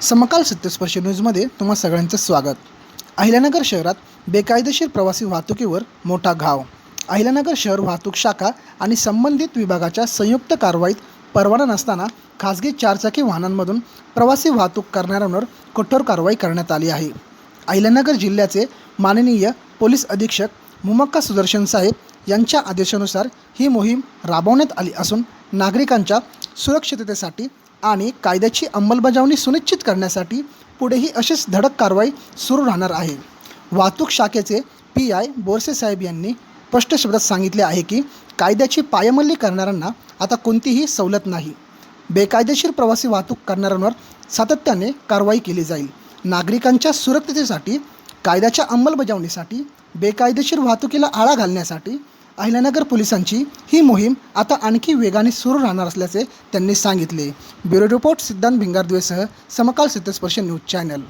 समकाल सत्यस्पर्शी न्यूजमध्ये तुम्हा सगळ्यांचं स्वागत. अहिल्यानगर शहरात बेकायदेशीर प्रवासी वाहतुकीवर मोठा घाव. अहिल्यानगर शहर वाहतूक शाखा आणि संबंधित विभागाच्या संयुक्त कारवाईत परवाना नसताना खासगी चारचाकी वाहनांमधून प्रवासी वाहतूक करणाऱ्यांवर कठोर कारवाई करण्यात आली आहे. अहिल्यानगर जिल्ह्याचे माननीय पोलीस अधीक्षक मुमक्का सुदर्शन साहेब यांच्या आदेशानुसार ही मोहीम राबवण्यात आली असून नागरिकांच्या सुरक्षिततेसाठी आणि कायद्याची अंमलबजावणी सुनिश्चित करण्यासाठी पुढेही अशीच धडक कारवाई सुरू राहणार आहे. वाहतूक शाखेचे PI बोरसे साहेब यांनी स्पष्ट शब्दात सांगितले आहे की कायद्याची पायमल्ली करणाऱ्यांना आता कोणतीही सवलत नाही. बेकायदेशीर प्रवासी वाहतूक करणाऱ्यांवर सातत्याने कारवाई केली जाईल. नागरिकांच्या सुरक्षिततेसाठी कायद्याच्या अंमलबजावणीसाठी बेकायदेशीर वाहतुकीला आळा घालण्यासाठी अहिल्यानगर पोलिसांची ही मोहीम आता आणखी वेगाने सुरू राहणार असल्याचे त्यांनी सांगितले. ब्युरो रिपोर्ट सिद्धांत भिंगारदवेसह समकाल सत्यस्पर्श न्यूज चॅनल.